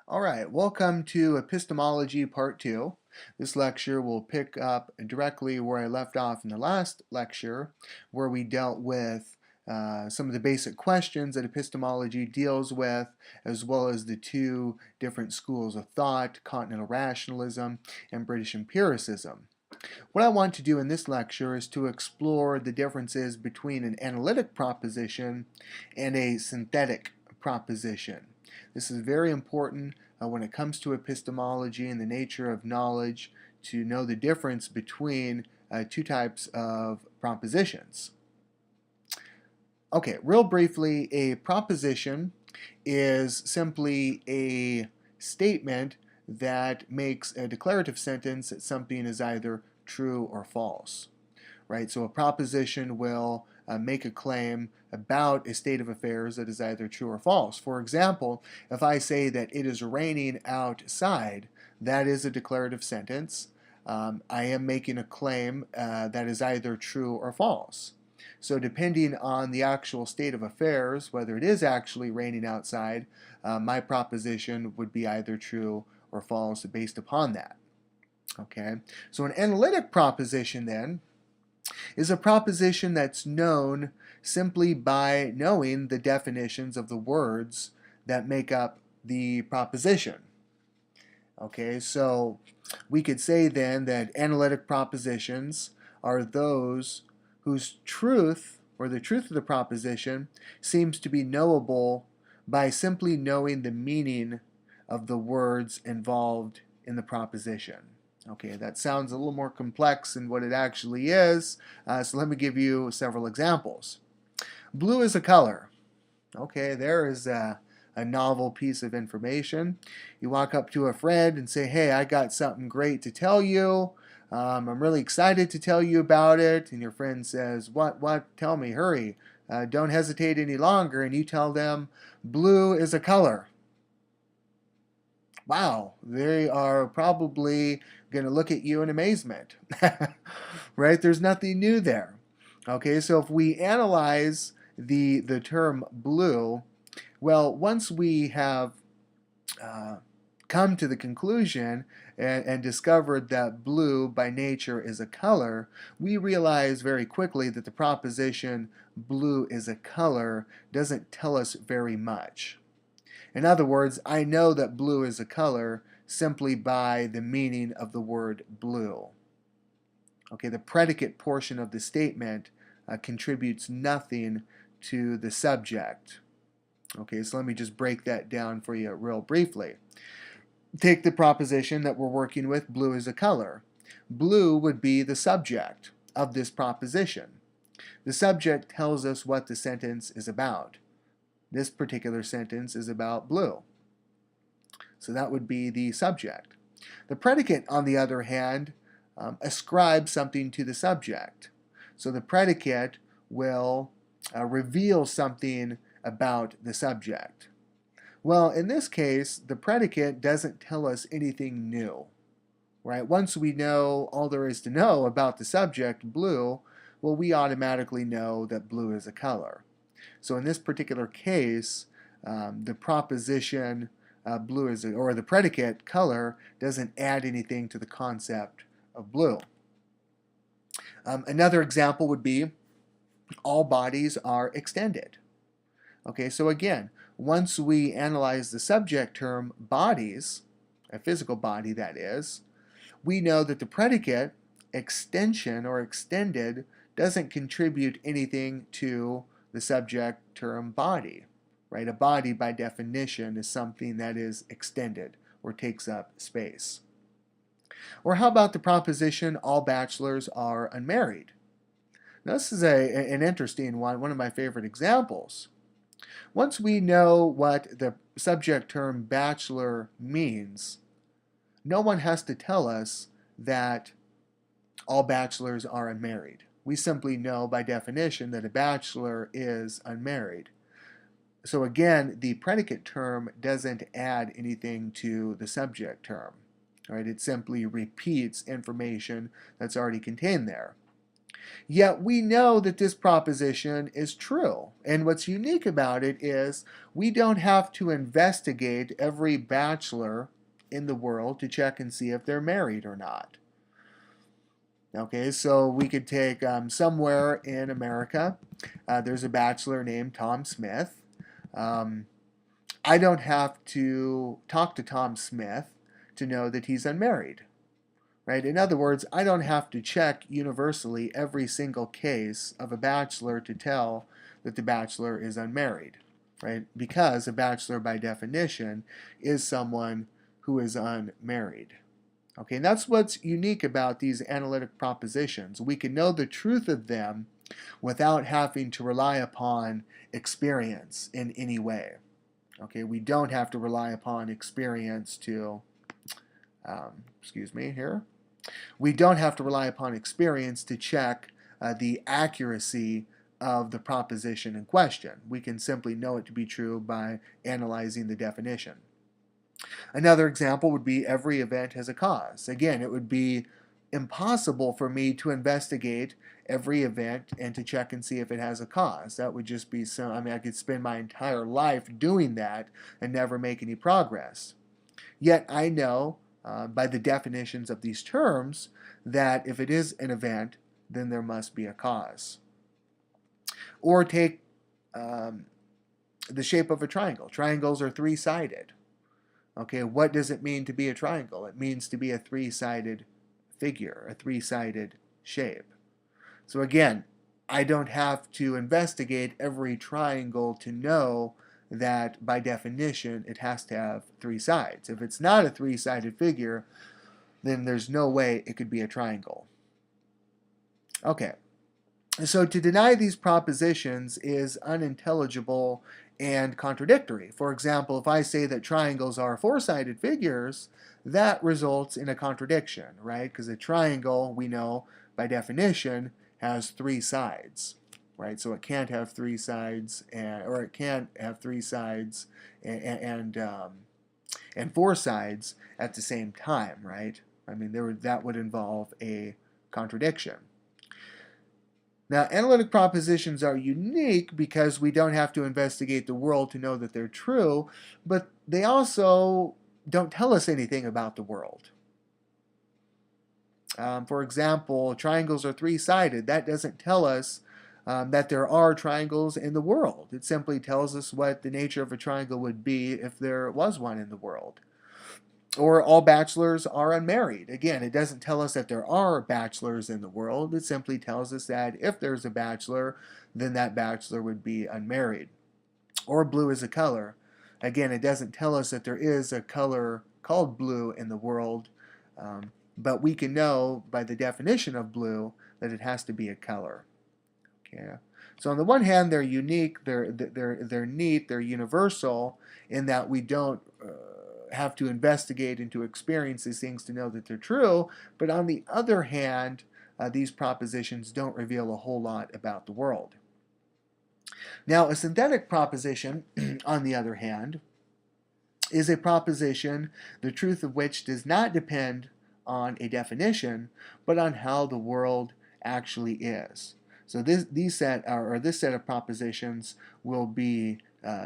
All right, welcome to Epistemology Part 2. This lecture will pick up directly where I left off in the last lecture, where we dealt with some of the basic questions that epistemology deals with, as well as the two different schools of thought, continental rationalism and British empiricism. What I want to do in this lecture is to explore the differences between an analytic proposition and a synthetic proposition. This is very important when it comes to epistemology and the nature of knowledge to know the difference between two types of propositions. Okay, real briefly, a proposition is simply a statement that makes a declarative sentence that something is either true or false, right? So a proposition will make a claim about a state of affairs that is either true or false. For example, if I say that it is raining outside, that is a declarative sentence. I am making a claim that is either true or false. So depending on the actual state of affairs, whether it is actually raining outside, my proposition would be either true or false based upon that. Okay, so an analytic proposition then is a proposition that's known simply by knowing the definitions of the words that make up the proposition. Okay, so we could say then that analytic propositions are those whose truth, or the truth of the proposition, seems to be knowable by simply knowing the meaning of the words involved in the proposition. Okay, that sounds a little more complex than what it actually is, so let me give you several examples. Blue is a color. Okay, there is a novel piece of information. You walk up to a friend and say, hey, I got something great to tell you. I'm really excited to tell you about it. And your friend says, what? Tell me, hurry. Don't hesitate any longer. And you tell them, blue is a color. Wow, they are probably going to look at you in amazement, right? There's nothing new there. Okay, so if we analyze the term blue, well, once we have come to the conclusion and discovered that blue by nature is a color, we realize very quickly that the proposition blue is a color doesn't tell us very much. In other words, I know that blue is a color simply by the meaning of the word blue. Okay, the predicate portion of the statement contributes nothing to the subject. Okay, so let me just break that down for you real briefly. Take the proposition that we're working with, blue is a color. Blue would be the subject of this proposition. The subject tells us what the sentence is about. This particular sentence is about blue. So that would be the subject. The predicate, on the other hand, ascribes something to the subject. So the predicate will reveal something about the subject. Well, in this case, the predicate doesn't tell us anything new, right? Once we know all there is to know about the subject, blue, well, we automatically know that blue is a color. So in this particular case, the proposition blue is, or the predicate color doesn't add anything to the concept of blue. Another example would be all bodies are extended. Okay, so again, once we analyze the subject term bodies, a physical body that is, we know that the predicate extension or extended doesn't contribute anything to the subject term body, right? A body by definition is something that is extended or takes up space. Or how about the proposition all bachelors are unmarried? Now, this is an interesting one of my favorite examples. Once we know what the subject term bachelor means, no one has to tell us that all bachelors are unmarried. We simply know by definition that a bachelor is unmarried. So again, the predicate term doesn't add anything to the subject term. Right? It simply repeats information that's already contained there. Yet we know that this proposition is true. And what's unique about it is we don't have to investigate every bachelor in the world to check and see if they're married or not. Okay, so we could take somewhere in America, there's a bachelor named Tom Smith. Um, I don't have to talk to Tom Smith to know that he's unmarried. Right? In other words, I don't have to check universally every single case of a bachelor to tell that the bachelor is unmarried, right? Because a bachelor, by definition, is someone who is unmarried. Okay, and that's what's unique about these analytic propositions. We can know the truth of them without having to rely upon experience in any way. Okay, we don't have to rely upon experience to, excuse me here. We don't have to rely upon experience to check the accuracy of the proposition in question. We can simply know it to be true by analyzing the definition. Another example would be every event has a cause. Again, it would be impossible for me to investigate every event and to check and see if it has a cause. That would just be so, I mean, I could spend my entire life doing that and never make any progress. Yet I know by the definitions of these terms that if it is an event, then there must be a cause. Or take the shape of a triangle. Triangles are three-sided. Okay, what does it mean to be a triangle? It means to be a three-sided figure, a three-sided shape. So again, I don't have to investigate every triangle to know that by definition it has to have three sides. If it's not a three-sided figure, then there's no way it could be a triangle. Okay, so to deny these propositions is unintelligible and contradictory. For example, if I say that triangles are four-sided figures, that results in a contradiction, right? Because a triangle, we know by definition, has three sides. Right, so it can't have three sides, or it can't have three sides and four sides at the same time, right? I mean, that would involve a contradiction. Now, analytic propositions are unique because we don't have to investigate the world to know that they're true, but they also don't tell us anything about the world. For example, triangles are three-sided. That doesn't tell us that there are triangles in the world. It simply tells us what the nature of a triangle would be if there was one in the world. Or all bachelors are unmarried. Again, it doesn't tell us that there are bachelors in the world. It simply tells us that if there's a bachelor, then that bachelor would be unmarried. Or blue is a color. Again, it doesn't tell us that there is a color called blue in the world, but we can know by the definition of blue that it has to be a color. Okay. So on the one hand, they're unique, they're neat, they're universal in that we don't have to investigate and to experience these things to know that they're true. But on the other hand, these propositions don't reveal a whole lot about the world. Now, a synthetic proposition, on the other hand, is a proposition the truth of which does not depend on a definition, but on how the world actually is. So this set of propositions will be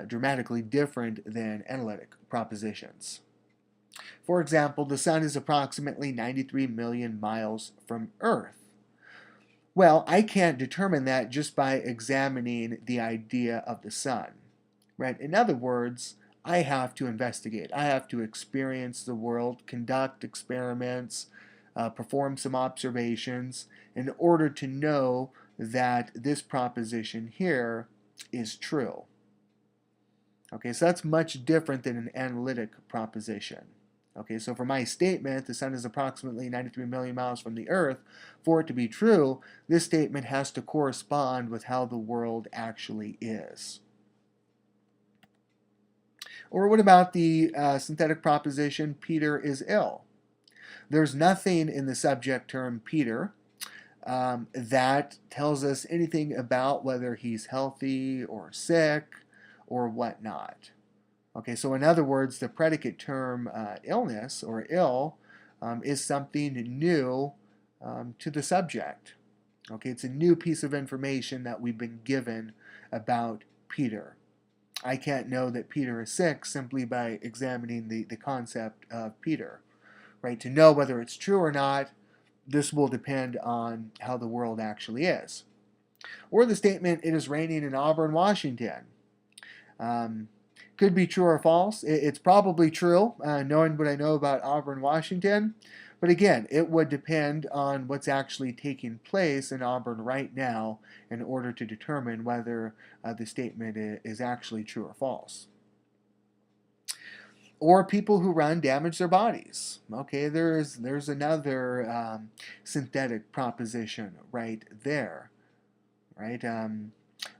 dramatically different than analytic propositions. For example, the sun is approximately 93 million miles from Earth. Well, I can't determine that just by examining the idea of the sun. Right? In other words, I have to investigate. I have to experience the world, conduct experiments, perform some observations in order to know that this proposition here is true. Okay, so that's much different than an analytic proposition. Okay, so for my statement, the sun is approximately 93 million miles from the Earth, for it to be true, this statement has to correspond with how the world actually is. Or what about the synthetic proposition, Peter is ill? There's nothing in the subject term Peter that tells us anything about whether he's healthy or sick or whatnot. Okay, so in other words, the predicate term illness or ill is something new to the subject. Okay, it's a new piece of information that we've been given about Peter. I can't know that Peter is sick simply by examining the concept of Peter. Right? To know whether it's true or not, this will depend on how the world actually is. Or the statement, it is raining in Auburn, Washington. Could be true or false. It's probably true, knowing what I know about Auburn, Washington. But again, it would depend on what's actually taking place in Auburn right now in order to determine whether the statement is actually true or false. Or people who run damage their bodies. Okay, there's another synthetic proposition right there. Right?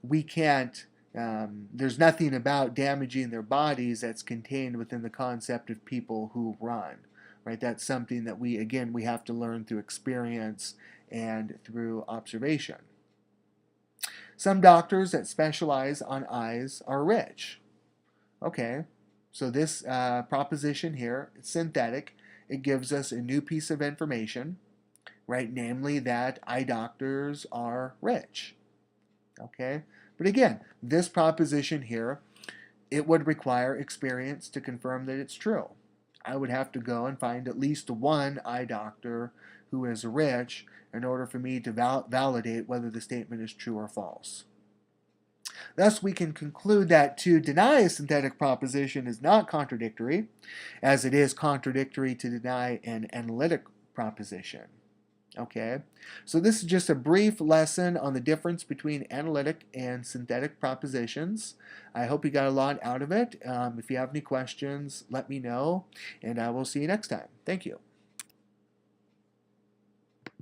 We can't. There's nothing about damaging their bodies that's contained within the concept of people who run. Right? That's something that we have to learn through experience and through observation. Some doctors that specialize on eyes are rich. Okay, so this proposition here, it's synthetic. It gives us a new piece of information, right? Namely that eye doctors are rich. Okay, but again, this proposition here, it would require experience to confirm that it's true. I would have to go and find at least one eye doctor who is rich in order for me to validate whether the statement is true or false. Thus, we can conclude that to deny a synthetic proposition is not contradictory, as it is contradictory to deny an analytic proposition. Okay, so this is just a brief lesson on the difference between analytic and synthetic propositions. I hope you got a lot out of it. If you have any questions, let me know, and I will see you next time. Thank you.